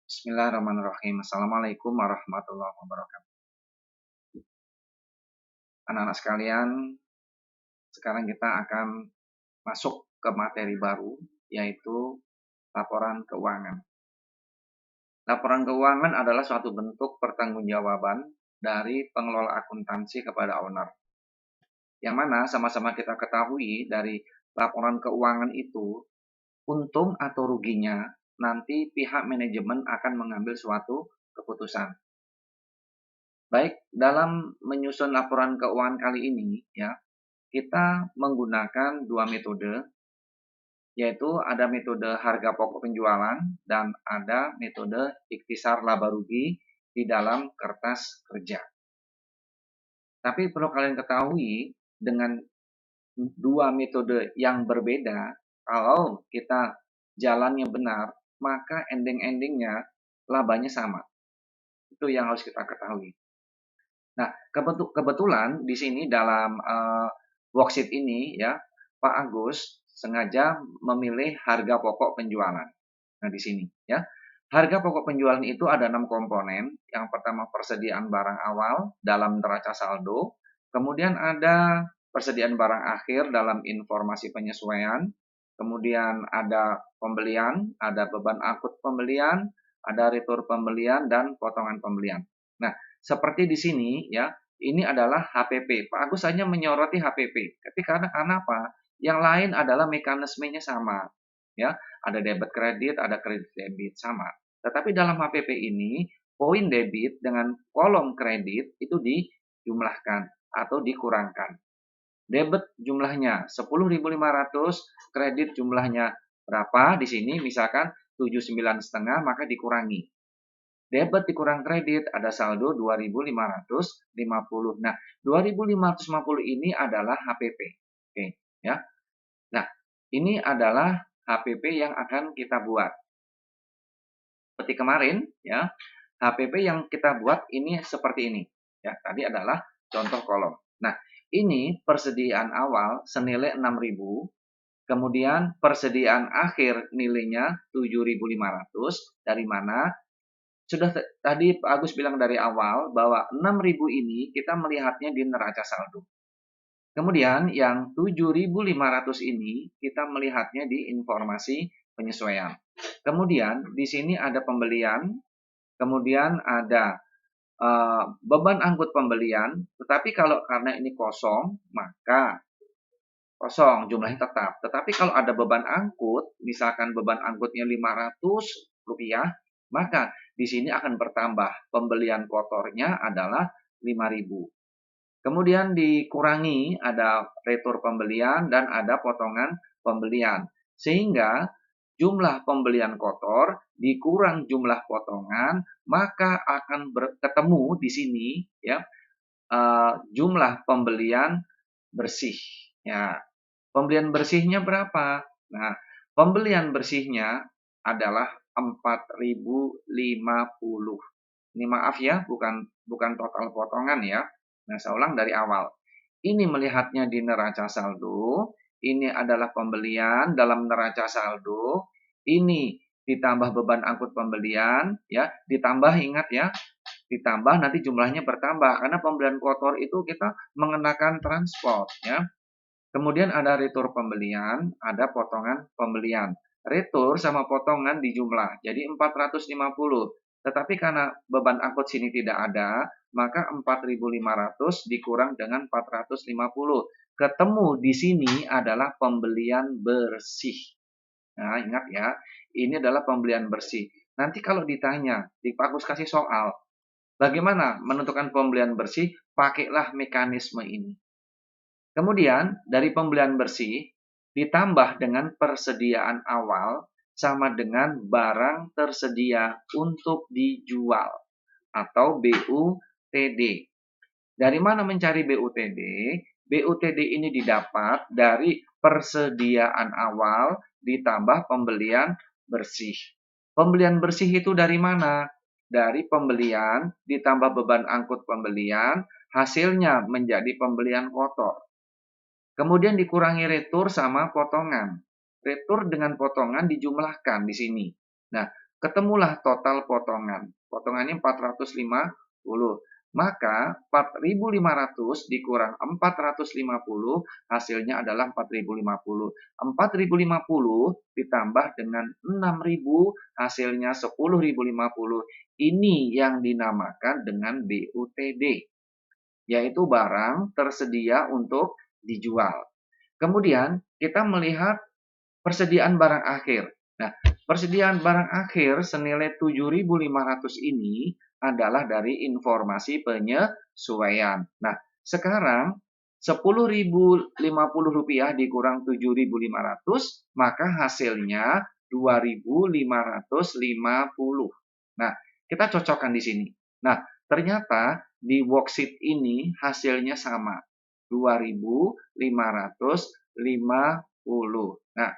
Bismillahirrahmanirrahim. Assalamualaikum warahmatullahi wabarakatuh. Anak-anak sekalian, sekarang kita akan masuk ke materi baru, yaitu laporan keuangan. Laporan keuangan adalah suatu bentuk pertanggungjawaban dari pengelola akuntansi kepada owner. Yang mana sama-sama kita ketahui dari laporan keuangan itu, untung atau ruginya nanti pihak manajemen akan mengambil suatu keputusan. Baik, dalam menyusun laporan keuangan kali ini ya, kita menggunakan dua metode, yaitu ada metode harga pokok penjualan dan ada metode ikhtisar laba rugi di dalam kertas kerja. Tapi perlu kalian ketahui, dengan dua metode yang berbeda, kalau kita jalannya benar, maka ending-endingnya labanya sama. Itu yang harus kita ketahui. Nah, kebetulan di sini dalam worksheet ini ya, Pak Agus sengaja memilih harga pokok penjualan. Nah, di sini ya. Harga pokok penjualan itu ada 6 komponen. Yang pertama persediaan barang awal dalam neraca saldo, kemudian ada persediaan barang akhir dalam informasi penyesuaian, kemudian ada pembelian, ada beban angkut pembelian, ada retur pembelian dan potongan pembelian. Nah, seperti di sini ya, ini adalah HPP. Pak Agus hanya menyoroti HPP. Tapi karena apa? Yang lain adalah mekanismenya sama. Ya, ada debit kredit, ada kredit debit sama. Tetapi dalam HPP ini, poin debit dengan kolom kredit itu dijumlahkan atau dikurangkan. Debit jumlahnya 10.500, kredit jumlahnya berapa? Di sini misalkan 79,5, maka dikurangi. Debit dikurang kredit ada saldo 2.550. Nah, 2.550 ini adalah HPP. Oke, ya. Nah, ini adalah HPP yang akan kita buat. Seperti kemarin, ya. HPP yang kita buat ini seperti ini. Ya, tadi adalah contoh kolom. Nah, ini persediaan awal senilai 6.000. Kemudian persediaan akhir nilainya 7.500. Dari mana? Sudah tadi Pak Agus bilang dari awal bahwa 6.000 ini kita melihatnya di neraca saldo. Kemudian yang 7.500 ini kita melihatnya di informasi penyesuaian. Kemudian di sini ada pembelian, kemudian ada beban angkut pembelian, tetapi kalau karena ini kosong, maka kosong jumlahnya tetap. Tetapi kalau ada beban angkut, misalkan beban angkutnya Rp500, maka di sini akan bertambah. Pembelian kotornya adalah 5.000. Kemudian dikurangi ada retur pembelian dan ada potongan pembelian. Sehingga jumlah pembelian kotor dikurang jumlah potongan, maka akan ketemu di sini ya jumlah pembelian bersih. Ya, pembelian bersihnya berapa? Nah, pembelian bersihnya adalah 4.050. Ini maaf ya, bukan total potongan ya. Nah, saya ulang dari awal. Ini melihatnya di neraca saldo, ini adalah pembelian dalam neraca saldo, ini ditambah beban angkut pembelian, ya, ditambah ingat ya, ditambah nanti jumlahnya bertambah karena pembelian kotor itu kita mengenakan transport ya. Kemudian ada retur pembelian, ada potongan pembelian. Retur sama potongan dijumlah, jadi 450. Tetapi karena beban angkut sini tidak ada, maka 4.500 dikurang dengan 450. Ketemu di sini adalah pembelian bersih. Nah, ingat ya, ini adalah pembelian bersih. Nanti kalau ditanya, di Pak Agus kasih soal, bagaimana menentukan pembelian bersih? Pakailah mekanisme ini. Kemudian dari pembelian bersih ditambah dengan persediaan awal sama dengan barang tersedia untuk dijual atau BUTD. Dari mana mencari BUTD? BUTD ini didapat dari persediaan awal ditambah pembelian bersih. Pembelian bersih itu dari mana? Dari pembelian ditambah beban angkut pembelian, hasilnya menjadi pembelian kotor. Kemudian dikurangi retur sama potongan. Retur dengan potongan dijumlahkan di sini. Nah, ketemulah total potongan. Potongannya 450. Maka 4.500 dikurang 450 hasilnya adalah 4.050. 4.050 ditambah dengan 6.000 hasilnya 10.050. Ini yang dinamakan dengan BUTD, yaitu barang tersedia untuk dijual. Kemudian kita melihat persediaan barang akhir. Nah, persediaan barang akhir senilai 7.500 ini adalah dari informasi penyesuaian. Nah, sekarang Rp10.050 dikurang 7.500, maka hasilnya 2.550. Nah, kita cocokkan di sini. Nah, ternyata di worksheet ini hasilnya sama, 2.550. Nah,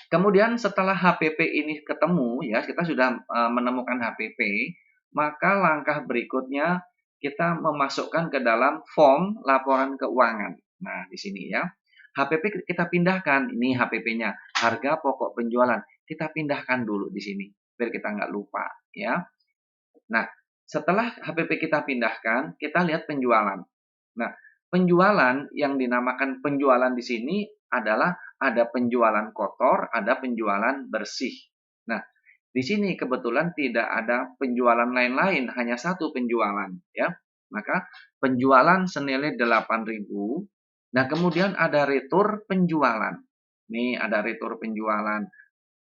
kemudian setelah HPP ini ketemu, ya kita sudah menemukan HPP, maka langkah berikutnya kita memasukkan ke dalam form laporan keuangan. Nah, di sini ya. HPP kita pindahkan, ini HPP-nya, harga pokok penjualan. Kita pindahkan dulu di sini, biar kita nggak lupa, ya. Nah, setelah HPP kita pindahkan, kita lihat penjualan. Nah, penjualan yang dinamakan penjualan di sini adalah ada penjualan kotor, ada penjualan bersih. Nah, di sini kebetulan tidak ada penjualan lain-lain, hanya satu penjualan, ya. Maka penjualan senilai 8.000. Nah, kemudian ada retur penjualan. Nih ada retur penjualan.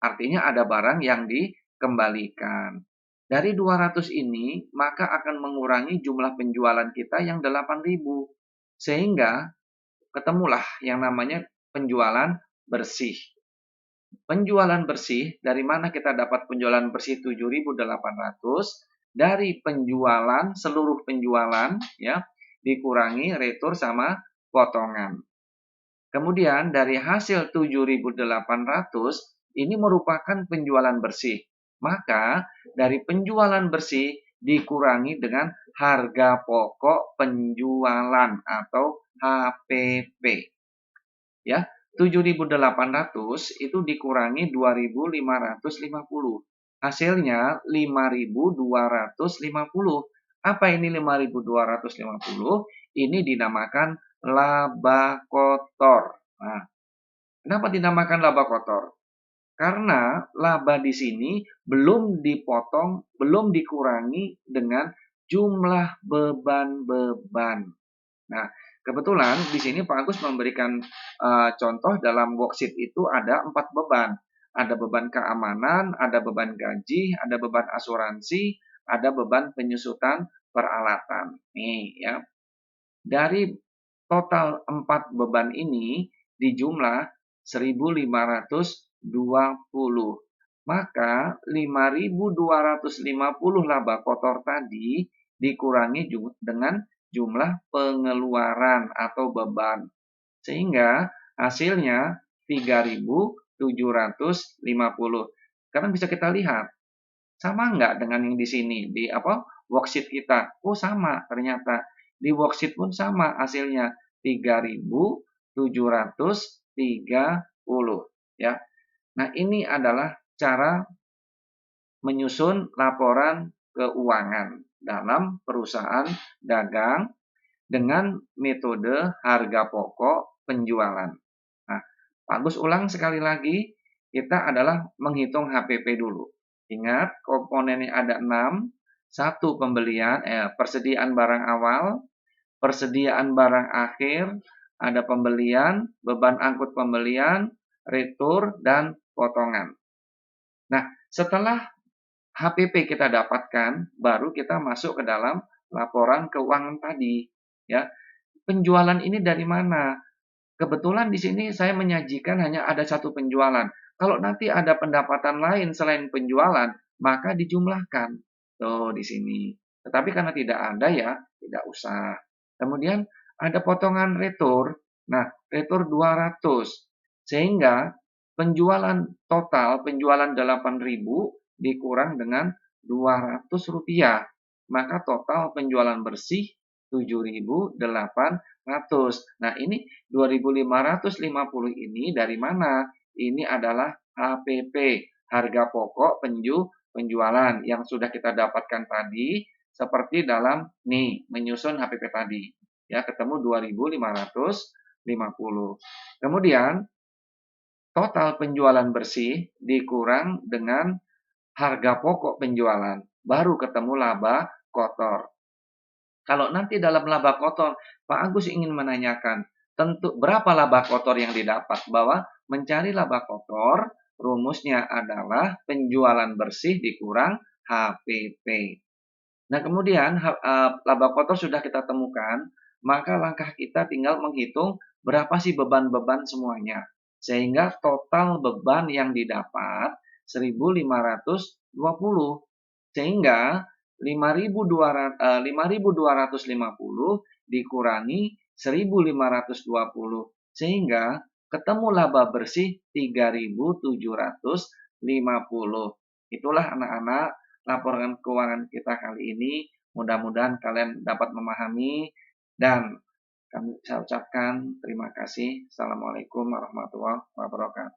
Artinya ada barang yang dikembalikan. Dari 200 ini, maka akan mengurangi jumlah penjualan kita yang 8.000. Sehingga ketemulah yang namanya penjualan bersih. Penjualan bersih, dari mana kita dapat penjualan bersih 7.800? Dari penjualan, seluruh penjualan, ya, dikurangi retur sama potongan. Kemudian dari hasil 7.800, ini merupakan penjualan bersih. Maka dari penjualan bersih dikurangi dengan harga pokok penjualan atau HPP. Ya, 7.800 itu dikurangi 2.550. Hasilnya 5.250. Apa ini 5.250? Ini dinamakan laba kotor. Nah, kenapa dinamakan laba kotor? Karena laba di sini belum dipotong, belum dikurangi dengan jumlah beban-beban. Nah, kebetulan di sini Pak Agus memberikan contoh dalam worksheet itu ada 4 beban. Ada beban keamanan, ada beban gaji, ada beban asuransi, ada beban penyusutan peralatan. Nih ya. Dari total 4 beban ini dijumlah 1.520. Maka 5.250 laba kotor tadi dikurangi dengan jumlah pengeluaran atau beban. Sehingga hasilnya 3.750. Sekarang bisa kita lihat, sama nggak dengan yang di sini, di worksheet kita? Oh sama, ternyata. Di worksheet pun sama hasilnya 3.730 ya. Nah, ini adalah cara menyusun laporan keuangan dalam perusahaan dagang dengan metode harga pokok penjualan. Nah, Pak Agus ulang sekali lagi, kita adalah menghitung HPP dulu. Ingat, komponennya ada 6. 1 pembelian, persediaan barang awal, persediaan barang akhir, ada pembelian, beban angkut pembelian, retur, dan potongan. Nah, setelah HPP kita dapatkan, baru kita masuk ke dalam laporan keuangan tadi. Ya, penjualan ini dari mana? Kebetulan di sini saya menyajikan hanya ada satu penjualan. Kalau nanti ada pendapatan lain selain penjualan, maka dijumlahkan. Tuh di sini. Tetapi karena tidak ada ya, tidak usah. Kemudian ada potongan retur. Nah, retur 200. Sehingga penjualan total, penjualan 8.000 dikurang dengan Rp200. Maka total penjualan bersih 7.800. Nah, ini 2.550 ini dari mana? Ini adalah HPP harga pokok penjualan yang sudah kita dapatkan tadi, seperti dalam menyusun HPP tadi. Ya, ketemu 2.550. Kemudian total penjualan bersih dikurang dengan harga pokok penjualan, baru ketemu laba kotor. Kalau nanti dalam laba kotor, Pak Agus ingin menanyakan, tentu berapa laba kotor yang didapat? Bahwa mencari laba kotor, rumusnya adalah penjualan bersih dikurang HPP. Nah, kemudian laba kotor sudah kita temukan, maka langkah kita tinggal menghitung berapa sih beban-beban semuanya. Sehingga total beban yang didapat 1.520. Sehingga 5.250 dikurangi 1.520. Sehingga ketemu laba bersih 3.750. Itulah anak-anak laporan keuangan kita kali ini. Mudah-mudahan kalian dapat memahami, dan saya ucapkan terima kasih. Assalamualaikum warahmatullahi wabarakatuh.